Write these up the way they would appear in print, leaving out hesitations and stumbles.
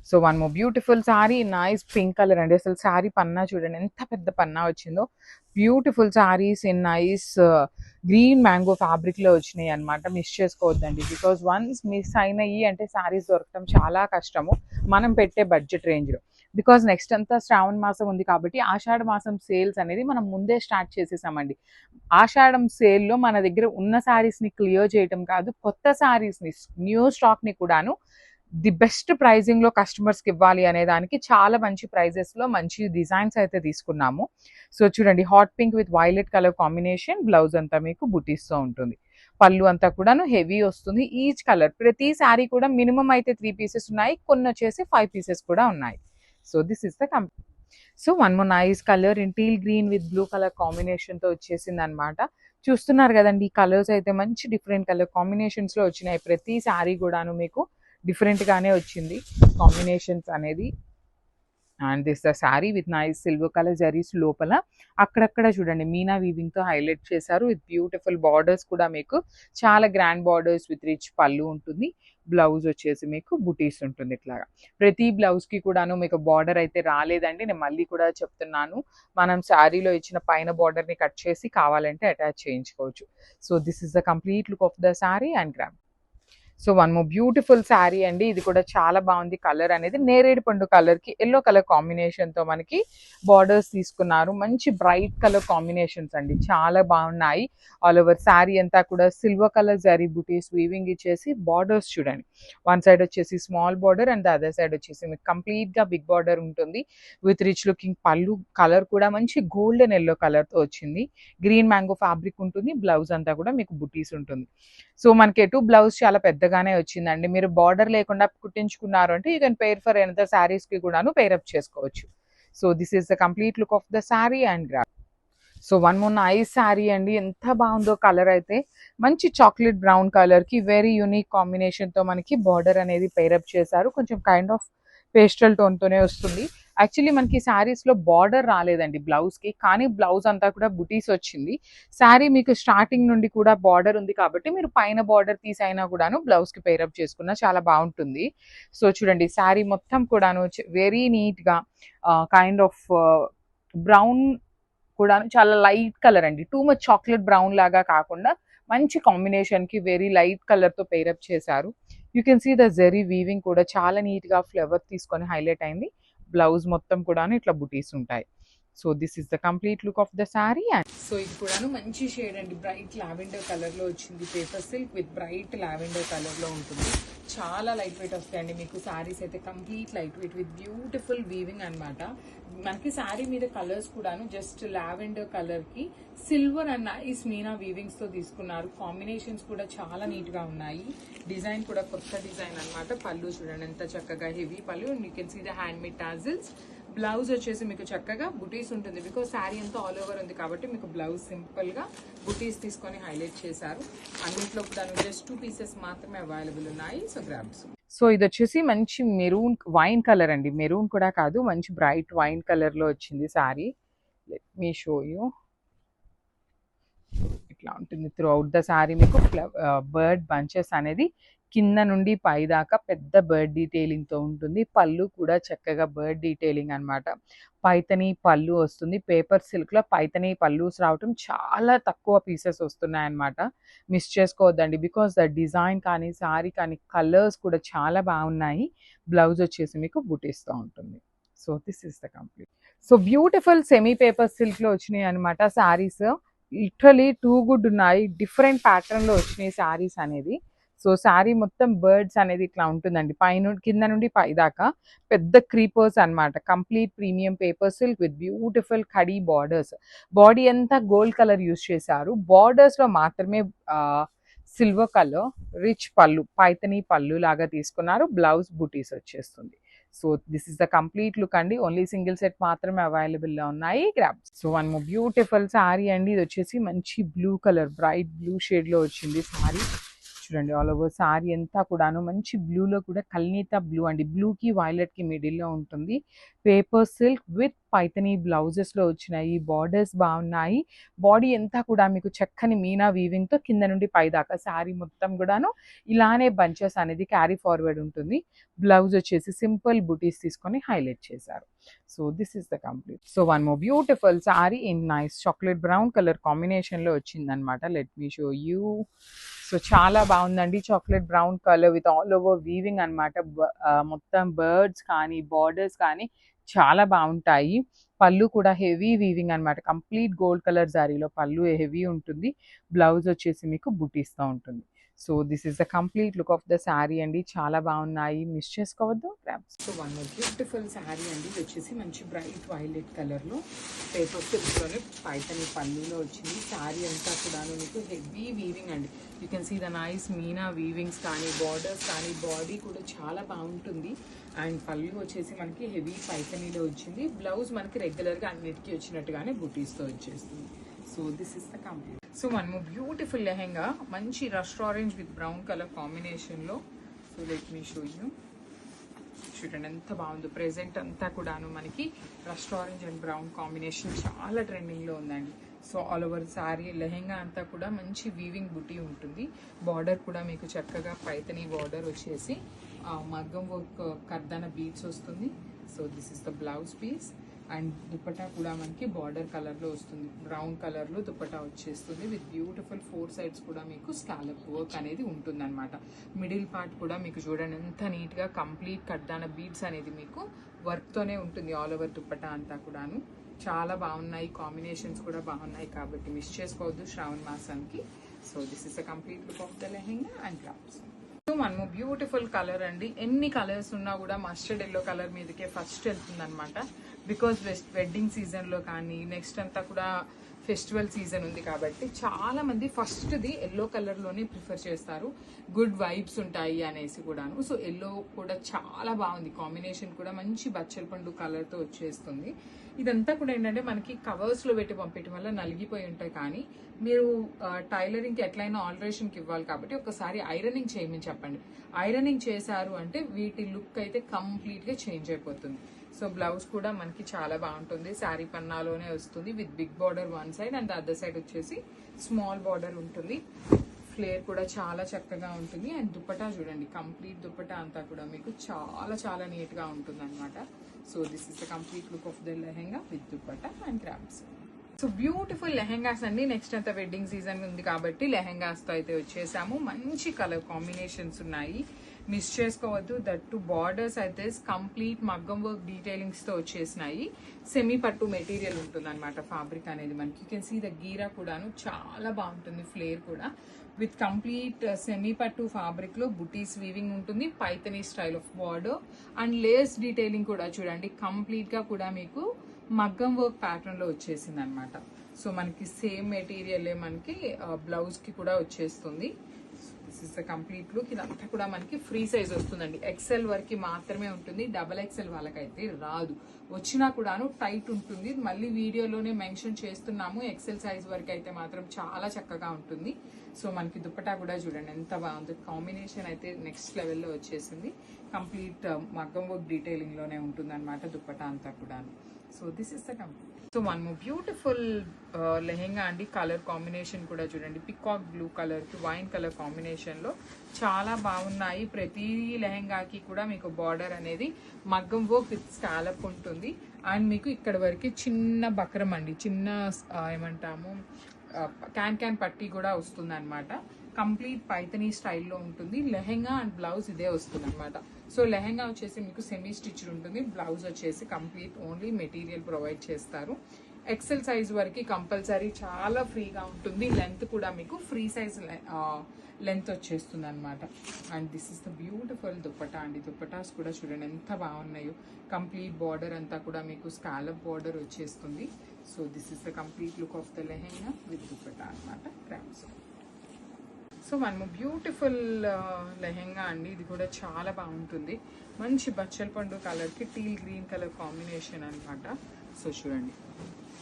So one more beautiful sorry, nice pink colour అండి. అసలు sorry పన్నా చూడండి ఎంత పెద్ద పన్నా వచ్చిందో. Beautiful saris in nice green mango ఫ్యాబ్రిక్లో వచ్చినాయి అనమాట. మిస్ చేసుకోవద్దండి, బికాజ్ వన్స్ మిస్ అయినాయి అంటే సారీస్ దొరకడం చాలా కష్టము మనం పెట్టే బడ్జెట్ రేంజ్లో. బికాజ్ నెక్స్ట్ అంతా శ్రావణ మాసం ఉంది కాబట్టి ఆషాఢ మాసం సేల్స్ అనేది మనం ముందే స్టార్ట్ చేసేసామండి. ఆషాఢం సేల్లో మన దగ్గర ఉన్న శారీస్ని క్లియర్ చేయటం కాదు, కొత్త శారీస్ని న్యూ స్టాక్ని కూడాను ది బెస్ట్ ప్రైజింగ్లో కస్టమర్స్కి ఇవ్వాలి అనే దానికి చాలా మంచి ప్రైజెస్లో మంచి డిజైన్స్ అయితే తీసుకున్నాము. సో చూడండి, hot pink with violet colour combination, blouse అంతా మీకు బుటీస్తో ఉంటుంది. పళ్ళు అంతా కూడాను హెవీ వస్తుంది. ఈచ్ కలర్ ప్రతి శారీ కూడా మినిమం అయితే 3 పీసెస్ ఉన్నాయి, కొన్ని వచ్చేసి 5 పీసెస్ కూడా ఉన్నాయి. So this is the so one more nice colour in teal green with blue colour కాంబినేషన్తో వచ్చేసింది అనమాట. చూస్తున్నారు కదండి, ఈ కలర్స్ అయితే మంచి డిఫరెంట్ కలర్ కాంబినేషన్స్లో వచ్చినాయి. ప్రతి శారీ కూడాను మీకు డిఫరెంట్గానే వచ్చింది కాంబినేషన్స్ అనేది. And this the sari with nice silver colour zaris లోపల అక్కడక్కడ చూడండి మీనా వీవింగ్తో హైలైట్ చేశారు విత్ బ్యూటిఫుల్ బార్డర్స్ కూడా. మీకు చాలా గ్రాండ్ బార్డర్స్ విత్ రిచ్ పళ్ళు ఉంటుంది. బ్లౌజ్ వచ్చేసి మీకు బుటీస్ ఉంటుంది. ఇట్లాగా ప్రతి బ్లౌజ్కి కూడాను మీకు బార్డర్ అయితే రాలేదండి, నేను మళ్ళీ కూడా చెప్తున్నాను. మనం శారీలో ఇచ్చిన పైన బార్డర్ని కట్ చేసి కావాలంటే అటాచ్ చేయించుకోవచ్చు. So this is the complete look of the sari and gram. So one more beautiful sari అండి. ఇది కూడా చాలా బాగుంది. కలర్ అనేది నేరేడు పండు కలర్కి ఎల్లో కలర్ కాంబినేషన్తో మనకి బార్డర్స్ తీసుకున్నారు. మంచి బ్రైట్ కలర్ కాంబినేషన్స్ అండి, చాలా బాగున్నాయి. ఆల్ ఓవర్ శారీ అంతా కూడా సిల్వర్ కలర్ జరీ బుటీస్ వీవింగ్ ఇచ్చేసి బార్డర్స్ చూడండి. వన్ సైడ్ వచ్చేసి small border and the other side వచ్చేసి మీకు కంప్లీట్గా బిగ్ బార్డర్ ఉంటుంది విత్ రిచ్ లుకింగ్ పళ్ళు. కలర్ కూడా మంచి గోల్డెన్ ఎల్లో కలర్తో వచ్చింది. గ్రీన్ మ్యాంగో ఫ్యాబ్రిక్ ఉంటుంది. బ్లౌజ్ అంతా కూడా మీకు బుటీస్ ఉంటుంది. సో మనకి ఎటు బ్లౌజ్ చాలా పెద్దగానే వచ్చిందండి. మీరు బార్డర్ లేకుండా కుట్టించుకున్నారు అంటే you can pair for another శారీస్కి కూడాను పేరప్ చేసుకోవచ్చు. So this is the complete look of the sari and graph. So one more nice sari అండి, ఎంత బాగుందో. కలర్ అయితే మంచి చాక్లెట్ బ్రౌన్ కలర్కి వెరీ యూనిక్ కాంబినేషన్తో మనకి బార్డర్ అనేది పేరప్ చేశారు. కొంచెం కైండ్ ఆఫ్ పేస్టల్ టోన్తోనే వస్తుంది. యాక్చువల్లీ మనకి శారీస్లో బార్డర్ రాలేదండి బ్లౌజ్కి, కానీ బ్లౌజ్ అంతా కూడా బుటీస్ వచ్చింది. శారీ మీకు స్టార్టింగ్ నుండి కూడా బార్డర్ ఉంది కాబట్టి మీరు పైన బార్డర్ తీసైనా కూడాను బ్లౌజ్కి పేరప్ చేసుకున్నా చాలా బాగుంటుంది. సో చూడండి, శారీ మొత్తం కూడాను వెరీ నీట్గా కైండ్ ఆఫ్ బ్రౌన్ కూడాను చాలా లైట్ కలర్ అండి. టూ మచ్ చాక్లెట్ బ్రౌన్ లాగా కాకుండా మంచి కాంబినేషన్కి వెరీ లైట్ కలర్తో పేరప్ చేశారు. You can see the zari weaving కూడా చాలా నీట్గా ఫ్లవర్ తీసుకొని హైలైట్ అయింది. బ్లౌజ్ మొత్తం కూడాను ఇట్లా బుటీస్ ఉంటాయి. So this is the complete look of the sari. And so ఇది కూడాను మంచి షేడ్ అండి, బ్రైట్ లావెండర్ కలర్లో వచ్చింది. Paper silk with bright lavender కలర్లో ఉంటుంది. చాలా లైట్ వెయిట్ వస్తాయండి మీకు శారీస్ అయితే. Complete light weight with beautiful weaving అనమాట. మనకి శారీ మీద కలర్స్ కూడాను జస్ట్ లావెండర్ కలర్కి సిల్వర్ అండ్ నైస్ మీనా వీవింగ్స్తో తీసుకున్నారు. కాంబినేషన్స్ కూడా చాలా నీట్గా ఉన్నాయి. డిజైన్ కూడా కొత్త డిజైన్ అనమాట. పళ్ళు చూడండి ఎంత చక్కగా heavy pallu. You can see the handmade tassels. Blouse వచ్చేసి మీకు చక్కగా బుటీస్ ఉంటుంది. బికాజ్ శారీ అంతా ఆల్ ఓవర్ ఉంది కాబట్టి మీకు బ్లౌజ్ సింపుల్గా బుటీస్ తీసుకొని హైలైట్ చేశారు. అన్నింటిలో దాని జస్ట్ 2 పీసెస్ మాత్రమే అవైలబుల్ ఉన్నాయి. So grabs. సో ఇది వచ్చేసి మంచి మెరూన్ వైన్ కలర్ అండి, మెరూన్ కూడా కాదు, మంచి బ్రైట్ వైన్ కలర్లో వచ్చింది sari. Let me show you. ఇట్లా ఉంటుంది త్రూ అవుట్ ద శారీ. మీకు బర్డ్ బంచెస్ అనేది కింద నుండి పై దాకా పెద్ద బర్డ్ డీటెయిలింగ్తో ఉంటుంది. పళ్ళు కూడా చక్కగా బర్డ్ డీటెయిలింగ్ అనమాట. పైతని పళ్ళు వస్తుంది. పేపర్ సిల్క్లో పైతని పళ్ళుస్ రావటం చాలా తక్కువ పీసెస్ వస్తున్నాయన్నమాట. మిస్ చేసుకోవద్దండి, బికాస్ ద డిజైన్ కానీ శారీ కానీ కలర్స్ కూడా చాలా బాగున్నాయి. బ్లౌజ్ వచ్చేసి మీకు బుటీస్తో ఉంటుంది. So this is the complete. So beautiful semi paper సిల్క్లో వచ్చినాయి అనమాట శారీస్. లిటరలీ టూ గుడ్ ఉన్నాయి. డిఫరెంట్ ప్యాటర్న్లో వచ్చినాయి శారీస్ అనేది. సో శారీ మొత్తం బర్డ్స్ అనేది ఇట్లా ఉంటుందండి, పైన కింద నుండి పై దాకా పెద్ద క్రీపర్స్ అనమాట. Complete premium paper silk with beautiful khadi borders. Body అంతా గోల్డ్ కలర్ యూజ్ చేశారు. బార్డర్స్లో మాత్రమే సిల్వర్ కలర్ రిచ్ పళ్ళు, పైతని పళ్ళు లాగా తీసుకున్నారు. బ్లౌజ్ బుటీస్ వచ్చేస్తుంది. So this is the complete look అండి. ఓన్లీ సింగిల్ సెట్ మాత్రమే అవైలబుల్లో ఉన్నాయి. Grab. So one more beautiful sari అండి. ఇది వచ్చేసి మంచి బ్లూ కలర్, బ్రైట్ బ్లూ షేడ్లో వచ్చింది శారీ. చూడండి, ఆల్ ఓవర్ శారీ అంతా కూడాను మంచి బ్లూలో కూడా కల్నీతా బ్లూ అండి. బ్లూకి వైలెట్కి మిడిల్లో ఉంటుంది. పేపర్ సిల్క్ విత్ పైతని బ్లౌజెస్లో వచ్చినాయి. బార్డర్స్ బాగున్నాయి. బాడీ అంతా కూడా మీకు చక్కని మీనా వీవింగ్తో కింద నుండి పై దాకా శారీ మొత్తం కూడాను ఇలానే బంచెస్ అనేది క్యారీ ఫార్వర్డ్ ఉంటుంది. బ్లౌజ్ వచ్చేసి సింపుల్ బుటీస్ తీసుకొని హైలైట్ చేశారు. So this is the complete. So one more beautiful sari in nice chocolate brown colour కాంబినేషన్లో వచ్చిందనమాట. Let me show you. So చాలా బాగుందండి. Chocolate brown colour with all over weaving అనమాట. మొత్తం బర్డ్స్ కానీ బార్డర్స్ కానీ చాలా బాగుంటాయి. పళ్ళు కూడా హెవీ వీవింగ్ అనమాట. కంప్లీట్ గోల్డ్ కలర్ జారీలో పళ్ళు హెవీ ఉంటుంది. బ్లౌజ్ వచ్చేసి మీకు బుటీస్తో ఉంటుంది. So this is the complete look of the sari అండి. చాలా బాగున్నాయి, మిస్ చేసుకోవద్దు. So one more beautiful sari అండి. ఇది వచ్చేసి మంచి బ్రైట్ వైలెట్ కలర్లో పేపర్ సిల్క్లోనే పైతని పళ్ళులో వచ్చింది. శారీ అంతా కూడాను మీకు హెవీ వీవింగ్ అండి. You can see the nice meena weavings కానీ బార్డర్స్ కానీ బాడీ కూడా చాలా బాగుంటుంది. అండ్ పళ్ళు వచ్చేసి మనకి హెవీ పైతనీలో వచ్చింది. బ్లౌజ్ మనకి రెగ్యులర్గా అన్నిటికీ వచ్చినట్టుగానే బుటీస్తో వచ్చేస్తుంది. So this is the complete. So మనము బ్యూటిఫుల్ లెహెంగా మంచి rust orange with brown colour కాంబినేషన్లో. So let me show you. చూడండి ఎంత బాగుందో. ప్రెజెంట్ అంతా కూడాను మనకి rust orange and brown combination చాలా ట్రెండింగ్లో ఉందండి. So all over sari lehenga అంతా కూడా మంచి వీవింగ్ బుటీ ఉంటుంది. బార్డర్ కూడా మీకు చక్కగా పైతని బార్డర్ వచ్చేసి మగ్గం వర్క్ కర్దాన బీడ్స్ వస్తుంది. So this is the blouse piece. And dupatta కూడా మనకి బార్డర్ కలర్లో వస్తుంది. బ్రౌన్ కలర్లో దుపట్టా వచ్చేస్తుంది విత్ బ్యూటిఫుల్ 4 సైడ్స్ కూడా మీకు స్కాలప్ వర్క్ అనేది ఉంటుంది అనమాట. మిడిల్ పార్ట్ కూడా మీకు చూడండి ఎంత నీట్గా కంప్లీట్ కడ్దాన బీడ్స్ అనేది మీకు వర్క్తోనే ఉంటుంది ఆల్ ఓవర్ దుపట్టా అంతా కూడాను. చాలా బాగున్నాయి. కాంబినేషన్స్ కూడా బాగున్నాయి కాబట్టి మిస్ చేసుకోవద్దు శ్రావణ మాసానికి. So this is a complete look of the lehenga and claps. మనము బ్యూటిఫుల్ కలర్ అండి. ఎన్ని కలర్స్ ఉన్నా కూడా మస్టర్డ్ ఎల్లో కలర్ మీదకే ఫస్ట్ వెళ్తుంది అనమాట. బికాజ్ వెడ్డింగ్ సీజన్లో కానీ నెక్స్ట్ అంతా కూడా ఫెస్టివల్ సీజన్ ఉంది కాబట్టి చాలా మంది ఫస్ట్ది ఎల్లో కలర్లోనే ప్రిఫర్ చేస్తారు. గుడ్ వైబ్స్ ఉంటాయి అనేసి కూడాను. సో ఎల్లో కూడా చాలా బాగుంది. కాంబినేషన్ కూడా మంచి బచ్చల పండు కలర్తో వచ్చేస్తుంది. ఇదంతా కూడా ఏంటంటే మనకి కవర్స్లో పెట్టి పంపించడం వల్ల నలిగిపోయి ఉంటాయి. కానీ మీరు టైలరింగ్కి ఎట్లయినా ఆల్టరేషన్కి ఇవ్వాలి కాబట్టి ఒకసారి ఐరనింగ్ చేయమని చెప్పండి. ఐరనింగ్ చేశారు అంటే వీటి లుక్ అయితే కంప్లీట్గా చేంజ్ అయిపోతుంది. సో బ్లౌజ్ కూడా మనకి చాలా బాగుంటుంది. శారీ పన్నాలోనే వస్తుంది with big border one side and other side వచ్చేసి స్మాల్ బార్డర్ ఉంటుంది. ఫ్లేర్ కూడా చాలా చక్కగా ఉంటుంది. అండ్ దుపట్టా చూడండి కంప్లీట్ దుపట్టా అంతా కూడా మీకు చాలా చాలా నీట్గా ఉంటుంది అనమాట. So this is the complete look of the lehenga with dupatta and crops. So beautiful lehengas అండి. నెక్స్ట్ అంతా వెడ్డింగ్ సీజన్ ఉంది కాబట్టి లెహెంగాస్తో అయితే వచ్చేసాము. మంచి కలర్ కాంబినేషన్స్ ఉన్నాయి, మిస్ చేసుకోవద్దు. దట్ టు బార్డర్స్ అయితే కంప్లీట్ మగ్గం వర్క్ డీటెయిలింగ్స్తో వచ్చేసినాయి. సెమీ పట్టు మెటీరియల్ ఉంటుంది అనమాట ఫ్యాబ్రిక్ అనేది మనకి. యూ కెన్ సీ ద గీరా కూడాను చాలా బాగుంటుంది. ఫ్లేర్ కూడా విత్ కంప్లీట్ సెమీ పట్టు ఫ్యాబ్రిక్లో బుటీస్ వీవింగ్ ఉంటుంది. Paithani style of border and Lay's detailing కూడా చూడండి కంప్లీట్గా కూడా మీకు మగ్గం వర్క్ ప్యాటర్న్లో వచ్చేసింది అనమాట. సో మనకి సేమ్ మెటీరియలే మనకి బ్లౌజ్కి కూడా వచ్చేస్తుంది. This is the complete look. ఇదంతా కూడా మనకి ఫ్రీ సైజ్ వస్తుందండి. ఎక్సెల్ వరకు మాత్రమే ఉంటుంది. డబల్ ఎక్సెల్ వాళ్ళకైతే రాదు. వచ్చినా కూడాను టైట్ ఉంటుంది. మళ్ళీ వీడియోలోనే మెన్షన్ చేస్తున్నాము. ఎక్సెల్ సైజ్ వరకు అయితే మాత్రం చాలా చక్కగా ఉంటుంది. సో మనకి దుపట్టా కూడా చూడండి ఎంత బాగుంది. కాంబినేషన్ అయితే నెక్స్ట్ లెవెల్లో వచ్చేసింది. కంప్లీట్ మగ్గం వర్క్ డీటెయిలింగ్లోనే ఉంటుంది అనమాట దుపట్టా అంతా కూడాను. So this is the complete. So one more beautiful lehenga అండి. కలర్ కాంబినేషన్ కూడా చూడండి పికాక్ బ్లూ కలర్కి వైన్ కలర్ కాంబినేషన్లో చాలా బాగున్నాయి. ప్రతి లెహెంగాకి కూడా మీకు బార్డర్ అనేది మగ్గం వర్క్ విత్ స్కాలప్ ఉంటుంది. అండ్ మీకు ఇక్కడ వరకు చిన్న బక్రం అండి, చిన్న ఏమంటాము క్యాన్ పట్టీ కూడా వస్తుంది అనమాట. కంప్లీట్ పైతనీ స్టైల్లో ఉంటుంది. లెహెంగా అండ్ బ్లౌజ్ ఇదే వస్తుంది అనమాట. సో లెహెంగా వచ్చేసి మీకు సెమీ స్టిచ్డ్ ఉంటుంది. బ్లౌజ్ వచ్చేసి కంప్లీట్ ఓన్లీ మెటీరియల్ ప్రొవైడ్ చేస్తారు. ఎక్సెల్ సైజ్ వరకు కంపల్సరీ చాలా ఫ్రీగా ఉంటుంది. లెంత్ కూడా మీకు ఫ్రీ సైజ్ లెంత్ వచ్చేస్తుంది అనమాట. And this is the beautiful dupatta అండి. దుపట్టాస్ కూడా చూడండి ఎంత బాగున్నాయో. కంప్లీట్ బార్డర్ అంతా కూడా మీకు స్కాలప్ బార్డర్ వచ్చేస్తుంది. So this is the complete look of the lehenga with dupatta అనమాట. క్రాప్స్. సో మనము బ్యూటిఫుల్ లెహెంగా అండి. ఇది కూడా చాలా బాగుంటుంది. మంచి బచ్చల పండు కలర్కి టీల్ గ్రీన్ కలర్ కాంబినేషన్ అనమాట. సో చూడండి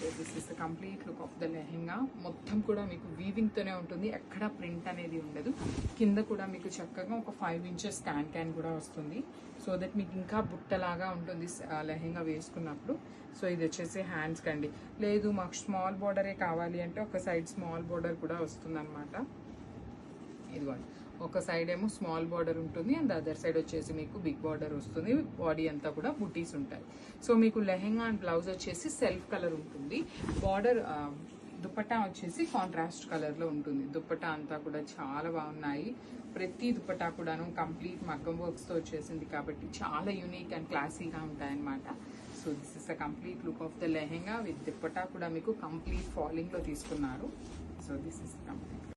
so this is the complete look of the lehenga. మొత్తం కూడా మీకు వీవింగ్తోనే ఉంటుంది, ఎక్కడ ప్రింట్ అనేది ఉండదు. కింద కూడా మీకు చక్కగా ఒక 5 ఇంచెస్ క్యాన్ కూడా వస్తుంది. సో దట్ మీకు ఇంకా బుట్టలాగా ఉంటుంది లెహెంగా వేసుకున్నప్పుడు. సో ఇది వచ్చేసి హ్యాండ్స్ కండి. లేదు మాకు స్మాల్ బార్డరే కావాలి అంటే ఒక సైడ్ స్మాల్ బార్డర్ కూడా వస్తుంది అనమాట. ఇదిగోండి, ఒక సైడ్ ఏమో స్మాల్ బార్డర్ ఉంటుంది అండ్ అదర్ సైడ్ వచ్చేసి మీకు బిగ్ బార్డర్ వస్తుంది. బాడీ అంతా కూడా బుటీస్ ఉంటాయి. సో మీకు లెహెంగా అండ్ బ్లౌజ్ వచ్చేసి సెల్ఫ్ కలర్ ఉంటుంది. బార్డర్ దుపట్టా వచ్చేసి కాంట్రాస్ట్ కలర్లో ఉంటుంది. దుపట్టా అంతా కూడా చాలా బాగున్నాయి. ప్రతి దుపట్టా కూడాను కంప్లీట్ మగ్గం వర్క్స్తో వచ్చేసింది కాబట్టి చాలా యూనిక్ అండ్ క్లాసీగా ఉంటాయన్నమాట. So this is the complete look of the lehenga with dupatta కూడా మీకు కంప్లీట్ ఫాలింగ్లో తీసుకున్నారు. So this is complete.